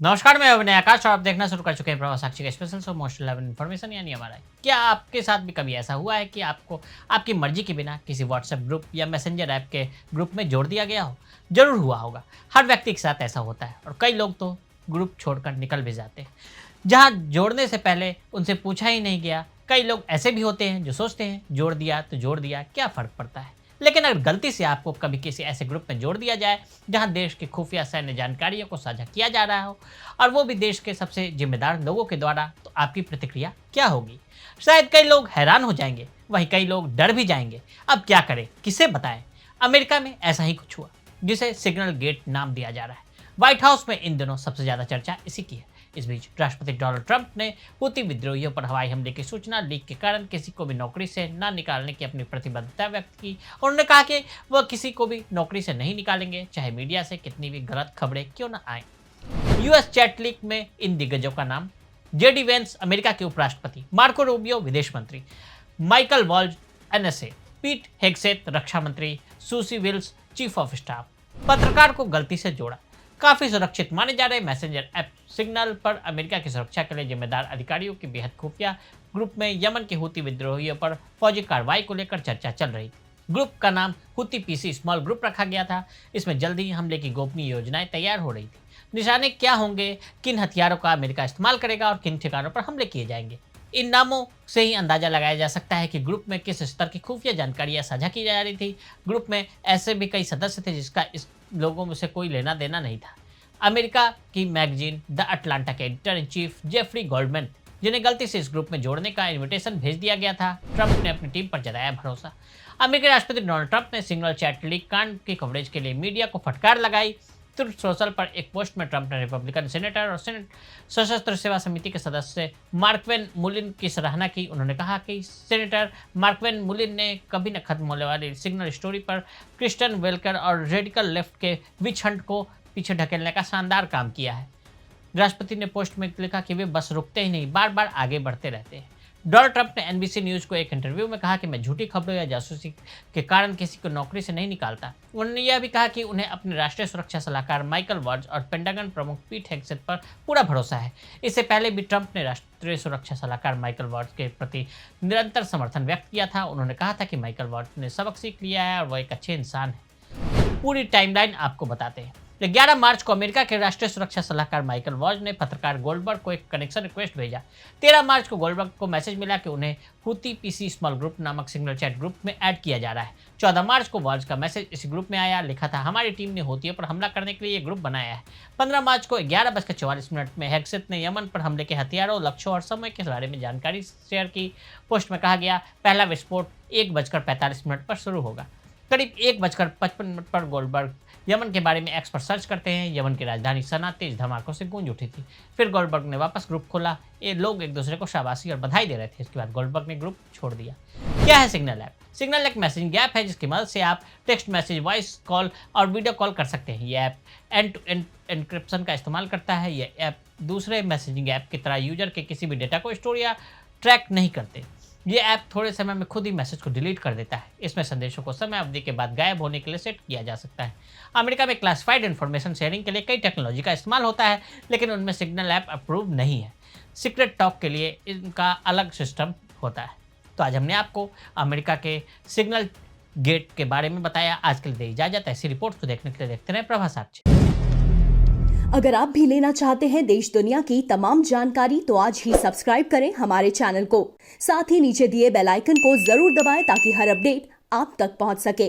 नमस्कार, मैं अभिनय आकाश और आप देखना शुरू कर चुके हैं प्रवास साक्षी का special show most relevant information यानी हमारा। क्या आपके साथ भी कभी ऐसा हुआ है कि आपको आपकी मर्जी के बिना किसी व्हाट्सएप ग्रुप या मैसेंजर ऐप के ग्रुप में जोड़ दिया गया हो? जरूर हुआ होगा। हर व्यक्ति के साथ ऐसा होता है और कई लोग तो ग्रुप छोड़कर निकल भी जाते हैं जहाँ जोड़ने से पहले उनसे पूछा ही नहीं गया। कई लोग ऐसे भी होते हैं जो सोचते हैं जोड़ दिया तो जोड़ दिया, क्या फ़र्क पड़ता है। लेकिन अगर गलती से आपको कभी किसी ऐसे ग्रुप में जोड़ दिया जाए जहां देश की खुफिया सैन्य जानकारियों को साझा किया जा रहा हो और वो भी देश के सबसे जिम्मेदार लोगों के द्वारा, तो आपकी प्रतिक्रिया क्या होगी? शायद कई लोग हैरान हो जाएंगे, वहीं कई लोग डर भी जाएंगे। अब क्या करें, किसे बताएं? अमेरिका में ऐसा ही कुछ हुआ जिसे सिग्नल गेट नाम दिया जा रहा है। व्हाइट हाउस में इन दिनों सबसे ज्यादा चर्चा इसी की है। इस बीच राष्ट्रपति डोनाल्ड ट्रंप ने हुती विद्रोहियों पर हवाई हमले की सूचना लीक के कारण किसी को भी नौकरी से न निकालने की अपनी प्रतिबद्धता व्यक्त की और उन्होंने कहा कि वह किसी को भी नौकरी से नहीं निकालेंगे, चाहे मीडिया से कितनी भी गलत खबरें क्यों न आए। यूएस चैट लीक में इन दिग्गजों का नाम: जेडी वेंस अमेरिका के उपराष्ट्रपति, मार्को रूबियो विदेश मंत्री, Michael Waltz NSA, Pete Hegseth रक्षा मंत्री, Susie Wiles chief of staff. पत्रकार को गलती से जोड़ा। काफी सुरक्षित माने जा रहे मैसेंजर ऐप सिग्नल पर अमेरिका की सुरक्षा के लिए जिम्मेदार अधिकारियों की बेहद खुफिया ग्रुप में यमन के हुती विद्रोहियों पर फौजी कार्रवाई को लेकर चर्चा चल रही थी। ग्रुप का नाम हुती पीसी स्मॉल ग्रुप रखा गया था। इसमें जल्द ही हमले की गोपनीय योजनाएं तैयार हो रही थी। निशाने क्या होंगे, किन हथियारों का अमेरिका इस्तेमाल करेगा और किन ठिकानों पर हमले किए जाएंगे, इन नामों से ही अंदाजा लगाया जा सकता है कि ग्रुप में किस स्तर की खुफिया जानकारियां साझा की जा रही थी। ग्रुप में ऐसे भी कई सदस्य थे जिसका इस लोगों में से कोई लेना देना नहीं था। अमेरिका की मैगजीन द अटलांटा के editor in chief Jeffrey Goldman, जिन्हें गलती से इस ग्रुप में जोड़ने का इनविटेशन भेज दिया गया था, ट्रंप ने अपनी टीम पर जताया भरोसा। अमेरिकी राष्ट्रपति डोनाल्ड ट्रंप ने सिग्नल चैट लीक कांड की कवरेज के लिए मीडिया को फटकार लगाई। ट्रुथ सोशल पर एक पोस्ट में ट्रंप ने रिपब्लिकन सेनेटर और सेनेट सशस्त्र सेवा समिति के सदस्य मार्कवेन मुलिन की सराहना की। उन्होंने कहा कि सेनेटर मार्कवेन मुलिन ने कभी न खत्म होने वाली सिग्नल स्टोरी पर क्रिस्टन वेलकर और रेडिकल लेफ्ट के विच हंट को पीछे ढकेलने का शानदार काम किया है। राष्ट्रपति ने पोस्ट में लिखा कि वे बस रुकते ही नहीं, बार बार आगे बढ़ते रहते हैं। डोनाल्ड ट्रंप ने एनबीसी न्यूज को एक इंटरव्यू में कहा कि मैं झूठी खबरों या जासूसी के कारण किसी को नौकरी से नहीं निकालता। उन्होंने यह भी कहा कि उन्हें अपने राष्ट्रीय सुरक्षा सलाहकार माइकल वॉल्ज और पेंटागन प्रमुख पीट हेगसेथ पर पूरा भरोसा है। इससे पहले भी ट्रंप ने राष्ट्रीय सुरक्षा सलाहकार माइकल वॉल्ज के प्रति निरंतर समर्थन व्यक्त किया था। उन्होंने कहा था कि माइकल वॉल्ज ने सबक सीख लिया है और वह एक अच्छे इंसान है। पूरी टाइमलाइन आपको बताते हैं। 11 मार्च को अमेरिका के राष्ट्रीय सुरक्षा सलाहकार माइकल वॉल्ज ने पत्रकार गोल्डबर्ग को एक कनेक्शन रिक्वेस्ट भेजा। 13 मार्च को गोल्डबर्ग को मैसेज मिला कि उन्हें हुती पीसी स्मॉल ग्रुप नामक सिग्नल चैट ग्रुप में ऐड किया जा रहा है। 14 मार्च को वॉल्ज का मैसेज इस ग्रुप में आया, लिखा था हमारी टीम ने हुतियों पर हमला करने के लिए ये ग्रुप बनाया है। 15 मार्च को 11:44 में हेगसेथ ने यमन पर हमले के हथियारों, लक्ष्यों और समय के बारे में जानकारी शेयर की। पोस्ट में कहा गया, पहला विस्फोट 1:45 पर शुरू होगा। करीब 1:55 पर गोल्डबर्ग यमन के बारे में एक्स पर सर्च करते हैं। यमन की राजधानी सना तेज धमाकों से गूंज उठी थी। फिर गोल्डबर्ग ने वापस ग्रुप खोला। ये लोग एक दूसरे को शाबाशी और बधाई दे रहे थे। इसके बाद गोल्डबर्ग ने ग्रुप छोड़ दिया। क्या है सिग्नल ऐप? सिग्नल एक मैसेजिंग ऐप है जिसकी मदद से आप टेक्स्ट मैसेज, वॉइस कॉल और वीडियो कॉल कर सकते हैं। यह app end to end encryption का इस्तेमाल करता है। यह ऐप दूसरे मैसेजिंग ऐप की तरह यूजर के किसी भी डेटा को स्टोर या ट्रैक नहीं करते। ये ऐप थोड़े समय में खुद ही मैसेज को डिलीट कर देता है। इसमें संदेशों को समय अवधि के बाद गायब होने के लिए सेट किया जा सकता है। अमेरिका में क्लासिफाइड इन्फॉर्मेशन शेयरिंग के लिए कई टेक्नोलॉजी का इस्तेमाल होता है, लेकिन उनमें सिग्नल ऐप अप्रूव नहीं है। सीक्रेट टॉक के लिए इनका अलग सिस्टम होता है। तो आज हमने आपको अमेरिका के सिग्नल गेट के बारे में बताया। आज के लिए दे इजाजत। ऐसी रिपोर्ट को देखने के लिए देखते रहें प्रभास साक्षी। अगर आप भी लेना चाहते हैं देश दुनिया की तमाम जानकारी तो आज ही सब्सक्राइब करें हमारे चैनल को। साथ ही नीचे दिए बेल आइकन को जरूर दबाएं ताकि हर अपडेट आप तक पहुंच सके।